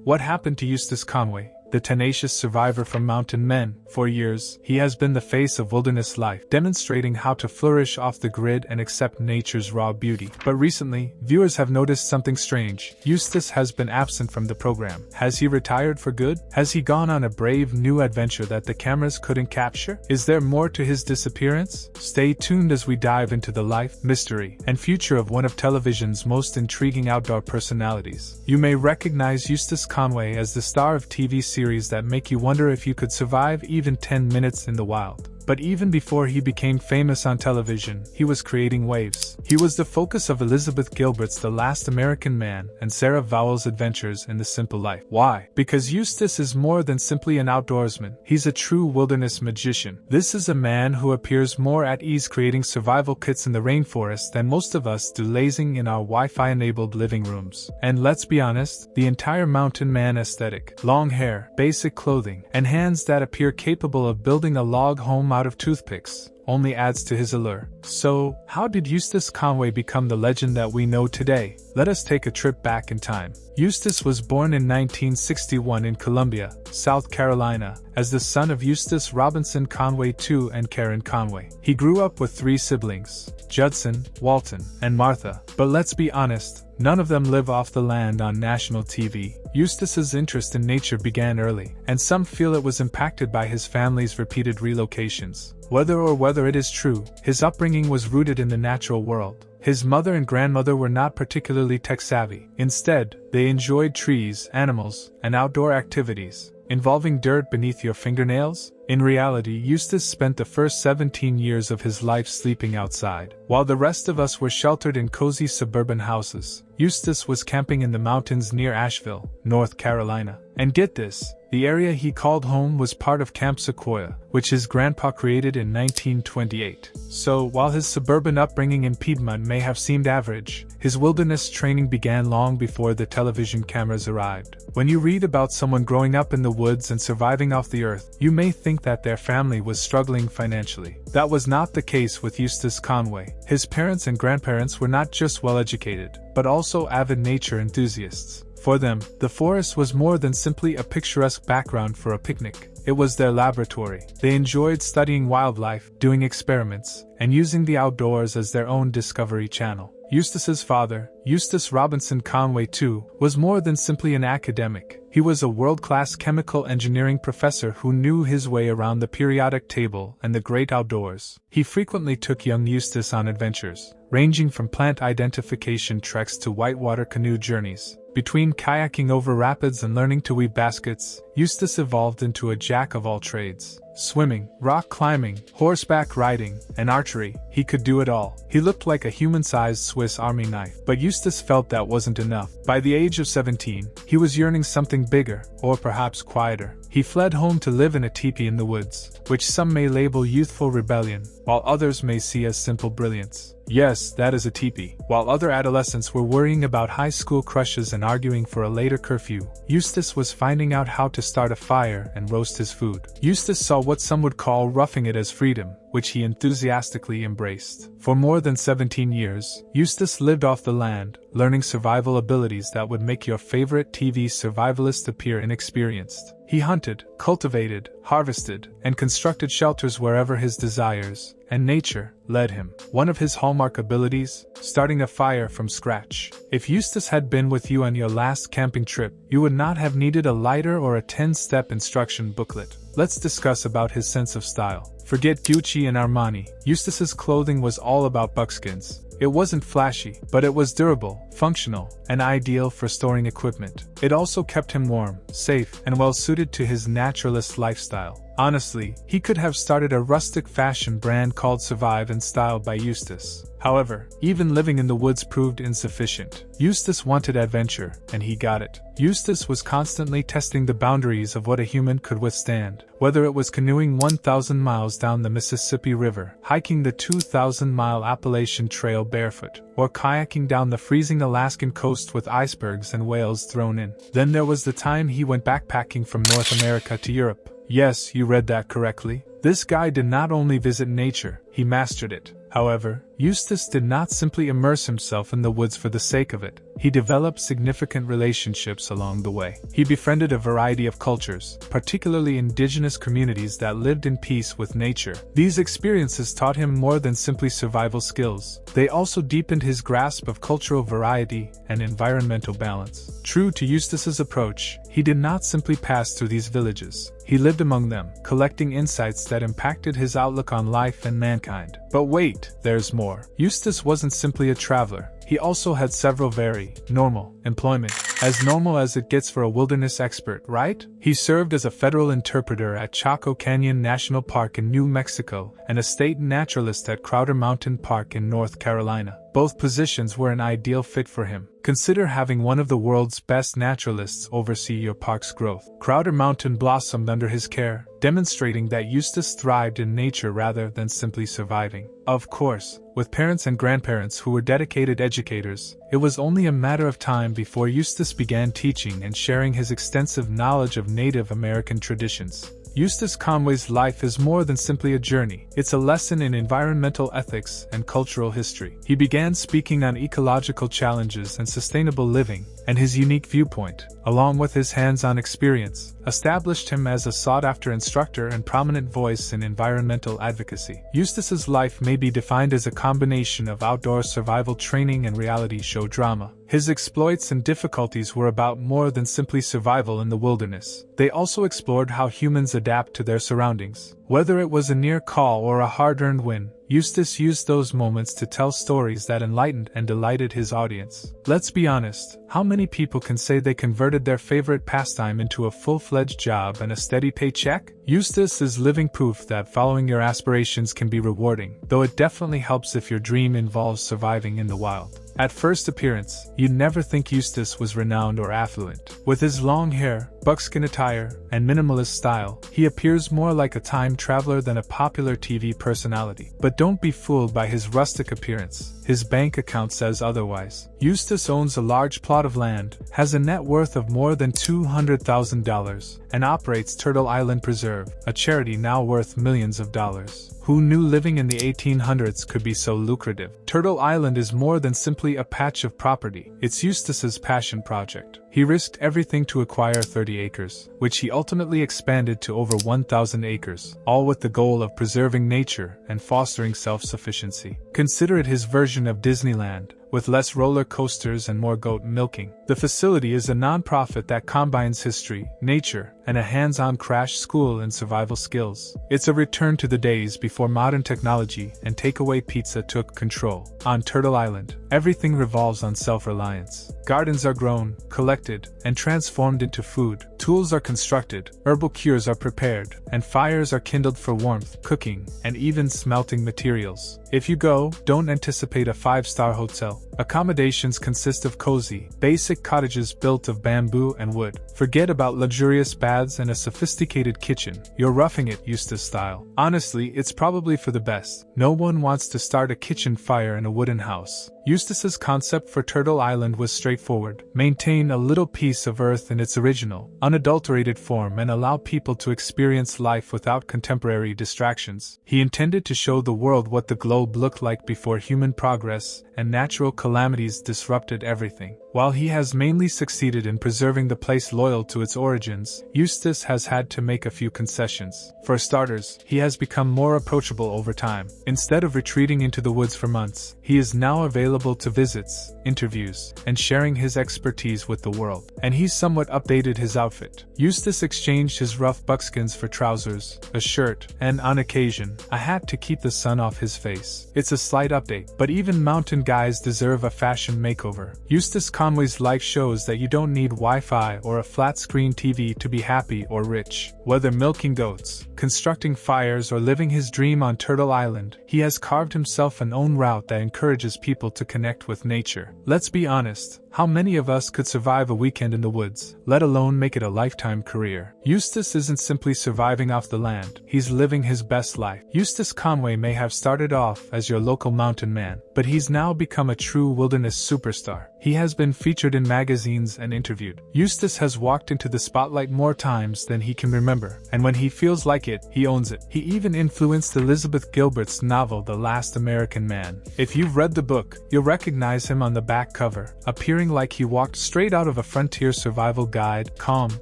What happened to Eustace Conway, the tenacious survivor from mountain men? For years, he has been the face of wilderness life, demonstrating how to flourish off the grid and accept nature's raw beauty. But recently, viewers have noticed something strange. Eustace has been absent from the program. Has he retired for good? Has he gone on a brave new adventure that the cameras couldn't capture? Is there more to his disappearance? Stay tuned as we dive into the life, mystery, and future of one of television's most intriguing outdoor personalities. You may recognize Eustace Conway as the star of TV series that make you wonder if you could survive even 10 minutes in the wild. But even before he became famous on television, he was creating waves. He was the focus of Elizabeth Gilbert's The Last American Man and Sarah Vowell's adventures in The Simple Life. Why? Because Eustace is more than simply an outdoorsman. He's a true wilderness magician. This is a man who appears more at ease creating survival kits in the rainforest than most of us do lazing in our Wi-Fi-enabled living rooms. And let's be honest, the entire mountain man aesthetic, long hair, basic clothing, and hands that appear capable of building a log home out of toothpicks, only adds to his allure. So, how did Eustace Conway become the legend that we know today? Let us take a trip back in time. Eustace was born in 1961 in Columbia, South Carolina, as the son of Eustace Robinson Conway II and Karen Conway. He grew up with 3 siblings, Judson, Walton, and Martha, but let's be honest, none of them live off the land on national TV. Eustace's interest in nature began early, and some feel it was impacted by his family's repeated relocations. Whether it is true, his upbringing was rooted in the natural world. His mother and grandmother were not particularly tech-savvy. Instead, they enjoyed trees, animals, and outdoor activities. Involving dirt beneath your fingernails? In reality, Eustace spent the first 17 years of his life sleeping outside. While the rest of us were sheltered in cozy suburban houses, Eustace was camping in the mountains near Asheville, North Carolina. And get this, the area he called home was part of Camp Sequoia, which his grandpa created in 1928. So, while his suburban upbringing in Piedmont may have seemed average, his wilderness training began long before the television cameras arrived. When you read about someone growing up in the woods and surviving off the earth, you may think that their family was struggling financially. That was not the case with Eustace Conway. His parents and grandparents were not just well-educated, but also avid nature enthusiasts. For them, the forest was more than simply a picturesque background for a picnic. It was their laboratory. They enjoyed studying wildlife, doing experiments, and using the outdoors as their own discovery channel. Eustace's father, Eustace Robinson Conway II, was more than simply an academic. He was a world-class chemical engineering professor who knew his way around the periodic table and the great outdoors. He frequently took young Eustace on adventures, ranging from plant identification treks to whitewater canoe journeys. Between kayaking over rapids and learning to weave baskets, Eustace evolved into a jack of all trades. Swimming, rock climbing, horseback riding, and archery, he could do it all. He looked like a human-sized Swiss Army knife, but Eustace felt that wasn't enough. By the age of 17, he was yearning something bigger, or perhaps quieter. He fled home to live in a teepee in the woods, which some may label youthful rebellion, while others may see as simple brilliance. Yes, that is a teepee. While other adolescents were worrying about high school crushes and arguing for a later curfew, Eustace was finding out how to start a fire and roast his food. Eustace saw what some would call roughing it as freedom, which he enthusiastically embraced. For more than 17 years, Eustace lived off the land, learning survival abilities that would make your favorite TV survivalist appear inexperienced. He hunted, cultivated, harvested, and constructed shelters wherever his desires and nature led him. One of his hallmark abilities, starting a fire from scratch. If Eustace had been with you on your last camping trip, you would not have needed a lighter or a 10-step instruction booklet. Let's discuss about his sense of style. Forget Gucci and Armani. Eustace's clothing was all about buckskins. It wasn't flashy, but it was durable, functional, and ideal for storing equipment. It also kept him warm, safe, and well-suited to his naturalist lifestyle. Honestly, he could have started a rustic fashion brand called Survive and Style by Eustace. However, even living in the woods proved insufficient. Eustace wanted adventure, and he got it. Eustace was constantly testing the boundaries of what a human could withstand. Whether it was canoeing 1,000 miles down the Mississippi River, hiking the 2,000-mile Appalachian Trail barefoot, or kayaking down the freezing Alaskan coast with icebergs and whales thrown in. Then there was the time he went backpacking from North America to Europe. Yes, you read that correctly. This guy did not only visit nature, he mastered it. However, Eustace did not simply immerse himself in the woods for the sake of it. He developed significant relationships along the way. He befriended a variety of cultures, particularly indigenous communities that lived in peace with nature. These experiences taught him more than simply survival skills. They also deepened his grasp of cultural variety and environmental balance. True to Eustace's approach, he did not simply pass through these villages. He lived among them, collecting insights that impacted his outlook on life and mankind. But wait, there's more. Eustace wasn't simply a traveler. He also had several very normal employment. As normal as it gets for a wilderness expert, right? He served as a federal interpreter at Chaco Canyon National Park in New Mexico and a state naturalist at Crowder Mountain Park in North Carolina. Both positions were an ideal fit for him. Consider having one of the world's best naturalists oversee your park's growth. Crowder Mountain blossomed under his care, demonstrating that Eustace thrived in nature rather than simply surviving. Of course, with parents and grandparents who were dedicated educators, it was only a matter of time before Eustace began teaching and sharing his extensive knowledge of Native American traditions. Eustace Conway's life is more than simply a journey. It's a lesson in environmental ethics and cultural history. He began speaking on ecological challenges and sustainable living, and his unique viewpoint, along with his hands-on experience, established him as a sought-after instructor and prominent voice in environmental advocacy. Eustace's life may be defined as a combination of outdoor survival training and reality show drama. His exploits and difficulties were about more than simply survival in the wilderness. They also explored how humans adapt to their surroundings. Whether it was a near call or a hard-earned win, Eustace used those moments to tell stories that enlightened and delighted his audience. Let's be honest, how many people can say they converted their favorite pastime into a full-fledged job and a steady paycheck? Eustace is living proof that following your aspirations can be rewarding, though it definitely helps if your dream involves surviving in the wild. At first appearance, you'd never think Eustace was renowned or affluent. With his long hair, buckskin attire, and minimalist style, he appears more like a time traveler than a popular TV personality. But don't be fooled by his rustic appearance. His bank account says otherwise. Eustace owns a large plot of land, has a net worth of more than $200,000, and operates Turtle Island Preserve, a charity now worth millions of dollars. Who knew living in the 1800s could be so lucrative? Turtle Island is more than simply a patch of property. It's Eustace's passion project. He risked everything to acquire 30 acres, which he ultimately expanded to over 1,000 acres, all with the goal of preserving nature and fostering self-sufficiency. Consider it his version of Disneyland, with less roller coasters and more goat milking. The facility is a non-profit that combines history, nature, and a hands-on crash school in survival skills. It's a return to the days before modern technology and takeaway pizza took control. On Turtle Island, everything revolves on self-reliance. Gardens are grown, collected, and transformed into food. Tools are constructed, herbal cures are prepared, and fires are kindled for warmth, cooking, and even smelting materials. If you go, don't anticipate a 5-star hotel. Accommodations consist of cozy, basic cottages built of bamboo and wood. Forget about luxurious baths and a sophisticated kitchen. You're roughing it Eustace style. Honestly, it's probably for the best. No one wants to start a kitchen fire in a wooden house. Eustace's concept for Turtle Island was straightforward. Maintain a little piece of Earth in its original, unadulterated form and allow people to experience life without contemporary distractions. He intended to show the world what the globe looked like before human progress and natural calamities disrupted everything. While he has mainly succeeded in preserving the place loyal to its origins, Eustace has had to make a few concessions. For starters, he has become more approachable over time. Instead of retreating into the woods for months, he is now available to visits, interviews, and sharing his expertise with the world. And he's somewhat updated his outfit. Eustace exchanged his rough buckskins for trousers, a shirt, and, on occasion, a hat to keep the sun off his face. It's a slight update, but even mountain guys deserve a fashion makeover. Eustace Conway's life shows that you don't need Wi-Fi or a flat-screen TV to be happy or rich. Whether milking goats, constructing fires, or living his dream on Turtle Island, he has carved himself an own route that encourages people to connect with nature. Let's be honest, How many of us could survive a weekend in the woods, let alone make it a lifetime career? Eustace isn't simply surviving off the land, he's living his best life. Eustace Conway may have started off as your local mountain man, but he's now become a true wilderness superstar. He has been featured in magazines and interviewed. Eustace has walked into the spotlight more times than he can remember, and when he feels like it, he owns it. He even influenced Elizabeth Gilbert's novel The Last American Man. If you've read the book, you'll recognize him on the back cover, appearing like he walked straight out of a frontier survival guide, calm,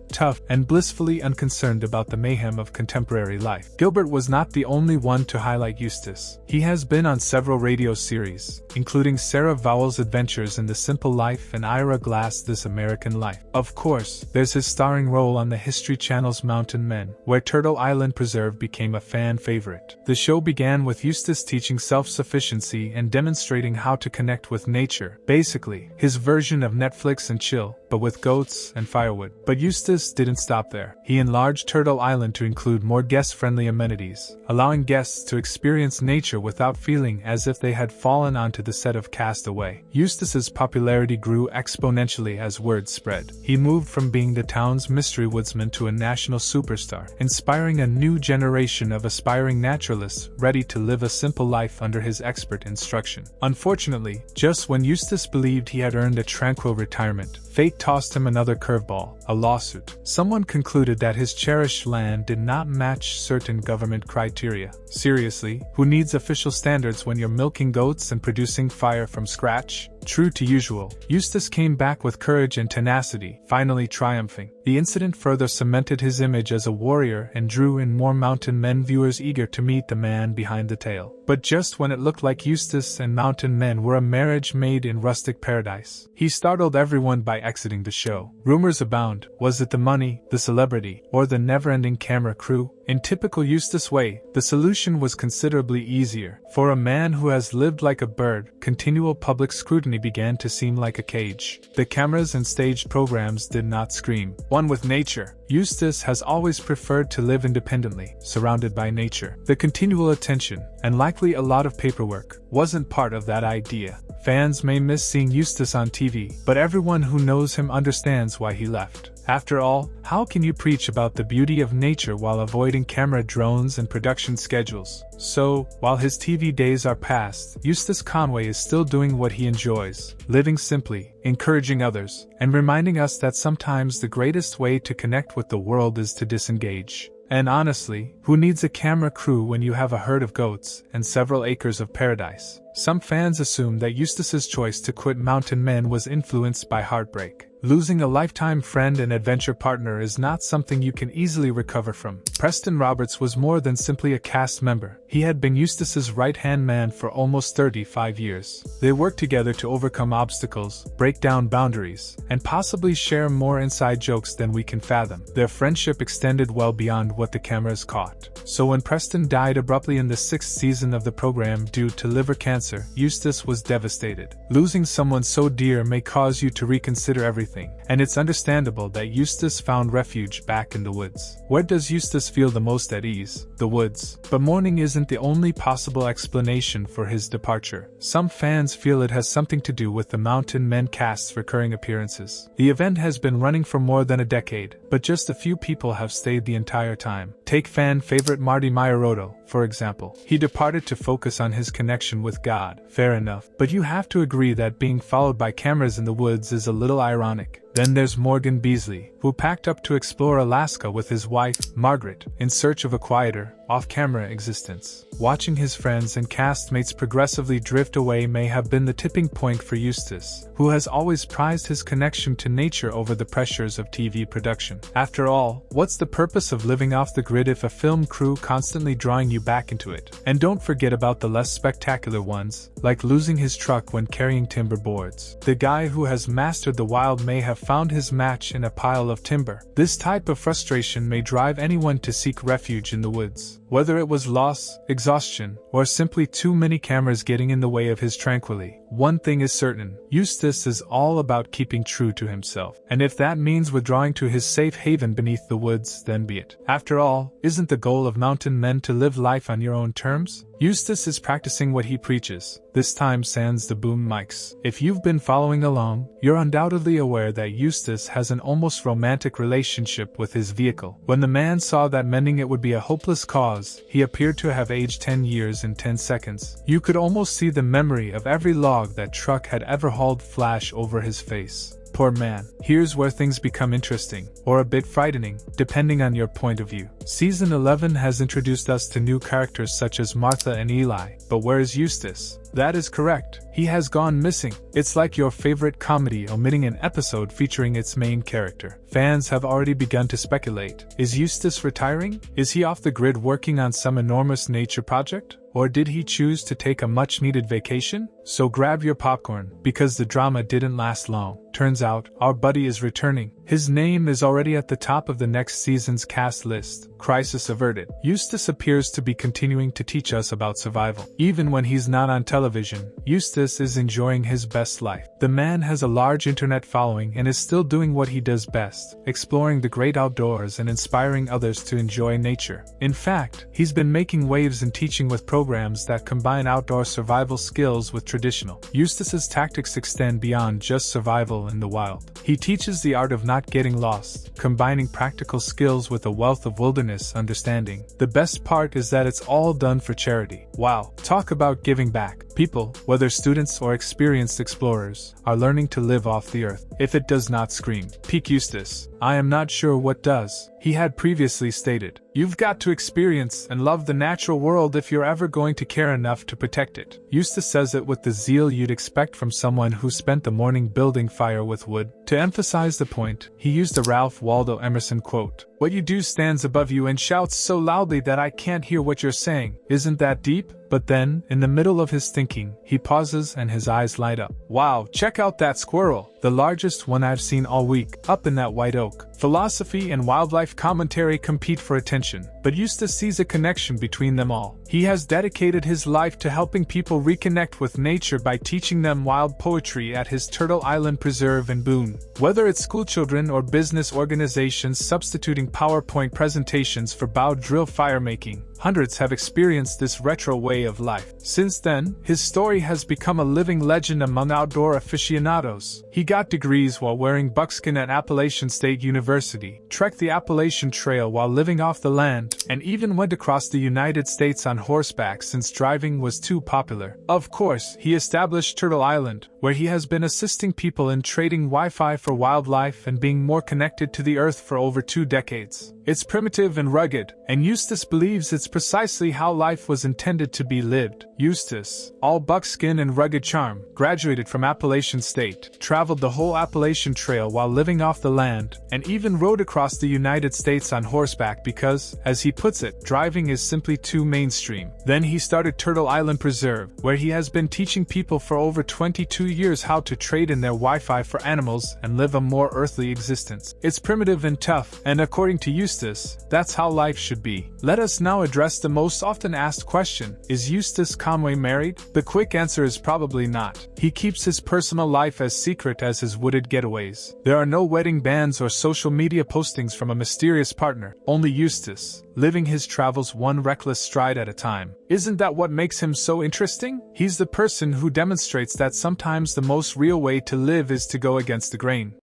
tough, and blissfully unconcerned about the mayhem of contemporary life. Gilbert was not the only one to highlight Eustace. He has been on several radio series, including Sarah Vowell's Adventures in the Simple Life and Ira Glass' This American Life. Of course, there's his starring role on the History Channel's Mountain Men, where Turtle Island Preserve became a fan favorite. The show began with Eustace teaching self-sufficiency and demonstrating how to connect with nature, basically, his version of Netflix and chill, but with goats and firewood. But Eustace didn't stop there. He enlarged Turtle Island to include more guest-friendly amenities, allowing guests to experience nature without feeling as if they had fallen onto the set of Cast Away. Eustace's popularity grew exponentially as word spread. He moved from being the town's mystery woodsman to a national superstar, inspiring a new generation of aspiring naturalists ready to live a simple life under his expert instruction. Unfortunately, just when Eustace believed he had earned a tranquil retirement, fate tossed him another curveball, a lawsuit. Someone concluded that his cherished land did not match certain government criteria. Seriously, who needs official standards when you're milking goats and producing fire from scratch? True to usual, Eustace came back with courage and tenacity, finally triumphing. The incident further cemented his image as a warrior and drew in more Mountain Men viewers eager to meet the man behind the tale. But just when it looked like Eustace and Mountain Men were a marriage made in rustic paradise, he startled everyone by exiting the show. Rumors abound. Was it the money, the celebrity, or the never-ending camera crew? In typical Eustace way, the solution was considerably easier. For a man who has lived like a bird, continual public scrutiny began to seem like a cage. The cameras and staged programs did not scream. One with nature. Eustace has always preferred to live independently, surrounded by nature. The continual attention, and likely a lot of paperwork, wasn't part of that idea. Fans may miss seeing Eustace on TV, but everyone who knows him understands why he left. After all, how can you preach about the beauty of nature while avoiding camera drones and production schedules? So, while his TV days are past, Eustace Conway is still doing what he enjoys, living simply, encouraging others, and reminding us that sometimes the greatest way to connect with the world is to disengage. And honestly, who needs a camera crew when you have a herd of goats and several acres of paradise? Some fans assume that Eustace's choice to quit Mountain Men was influenced by heartbreak. Losing a lifetime friend and adventure partner is not something you can easily recover from. Preston Roberts was more than simply a cast member. He had been Eustace's right-hand man for almost 35 years. They worked together to overcome obstacles, break down boundaries, and possibly share more inside jokes than we can fathom. Their friendship extended well beyond what the cameras caught. So when Preston died abruptly in the 6th season of the program due to liver cancer, Eustace was devastated. Losing someone so dear may cause you to reconsider everything, and it's understandable that Eustace found refuge back in the woods. Where does Eustace feel the most at ease? The woods. But mourning isn't the only possible explanation for his departure. Some fans feel it has something to do with the Mountain Men cast's recurring appearances. The event has been running for more than a decade, but just a few people have stayed the entire time. Take fan favorite Marty Maiorotto, for example. He departed to focus on his connection with God. Fair enough, but you have to agree that being followed by cameras in the woods is a little ironic. Then there's Morgan Beasley, who packed up to explore Alaska with his wife, Margaret, in search of a quieter, off-camera existence. Watching his friends and castmates progressively drift away may have been the tipping point for Eustace, who has always prized his connection to nature over the pressures of TV production. After all, what's the purpose of living off the grid if a film crew constantly drawing you back into it? And don't forget about the less spectacular ones, like losing his truck when carrying timber boards. The guy who has mastered the wild may have found his match in a pile of timber. This type of frustration may drive anyone to seek refuge in the woods. Whether it was loss, exhaustion, or simply too many cameras getting in the way of his tranquility, one thing is certain: Eustace is all about keeping true to himself. And if that means withdrawing to his safe haven beneath the woods, then be it. After all, isn't the goal of mountain men to live life on your own terms? Eustace is practicing what he preaches, this time sans the boom mics. If you've been following along, you're undoubtedly aware that Eustace has an almost romantic relationship with his vehicle. When the man saw that mending it would be a hopeless cause, he appeared to have aged 10 years in 10 seconds. You could almost see the memory of every log that truck had ever hauled flash over his face. Poor man. Here's where things become interesting, or a bit frightening, depending on your point of view. Season 11 has introduced us to new characters such as Martha and Eli, but where is Eustace? That is correct. He has gone missing. It's like your favorite comedy omitting an episode featuring its main character. Fans have already begun to speculate. Is Eustace retiring? Is he off the grid working on some enormous nature project? Or did he choose to take a much-needed vacation? So grab your popcorn, because the drama didn't last long. Turns out, our buddy is returning. His name is already at the top of the next season's cast list. Crisis averted. Eustace appears to be continuing to teach us about survival. Even when he's not on television, Eustace is enjoying his best life. The man has a large internet following and is still doing what he does best, exploring the great outdoors and inspiring others to enjoy nature. In fact, he's been making waves in teaching with programs that combine outdoor survival skills with traditional. Eustace's tactics extend beyond just survival in the wild. He teaches the art of not getting lost, combining practical skills with a wealth of wilderness understanding. The best part is that it's all done for charity. Wow, talk about giving back. People, whether students or experienced explorers, are learning to live off the earth. If it does not scream peak Eustace, I am not sure what does. He had previously stated, "You've got to experience and love the natural world if you're ever going to care enough to protect it." Eustace says it with the zeal you'd expect from someone who spent the morning building fire with wood. To emphasize the point, he used a Ralph Waldo Emerson quote, "What you do stands above you and shouts so loudly that I can't hear what you're saying." Isn't that deep? But then, in the middle of his thinking, he pauses and his eyes light up. Wow, check out that squirrel, the largest one I've seen all week, up in that white oak. Philosophy and wildlife commentary compete for attention, but Eustace sees a connection between them all. He has dedicated his life to helping people reconnect with nature by teaching them wild poetry at his Turtle Island Preserve in Boone. Whether it's schoolchildren or business organizations substituting PowerPoint presentations for bow drill firemaking, hundreds have experienced this retro way of life. Since then, his story has become a living legend among outdoor aficionados. He got degrees while wearing buckskin at Appalachian State University, trekked the Appalachian Trail while living off the land, and even went across the United States on horseback since driving was too popular. Of course, he established Turtle Island, where he has been assisting people in trading Wi-Fi for wildlife and being more connected to the earth for over 2 decades. It's primitive and rugged, and Eustace believes it's precisely how life was intended to be lived. Eustace, all buckskin and rugged charm, graduated from Appalachian State, traveled the whole Appalachian Trail while living off the land, and even rode across the United States on horseback because, as he puts it, driving is simply too mainstream. Then he started Turtle Island Preserve, where he has been teaching people for over 22 years how to trade in their Wi-Fi for animals and live a more earthly existence. It's primitive and tough, and according to Eustace, that's how life should be. Let us now address the most often asked question: is Eustace Conway married? The quick answer is probably not. He keeps his personal life as secret as his wooded getaways. There are no wedding bands or social media postings from a mysterious partner, only Eustace, living his travels one reckless stride at a time. Isn't that what makes him so interesting? He's the person who demonstrates that sometimes the most real way to live is to go against the grain.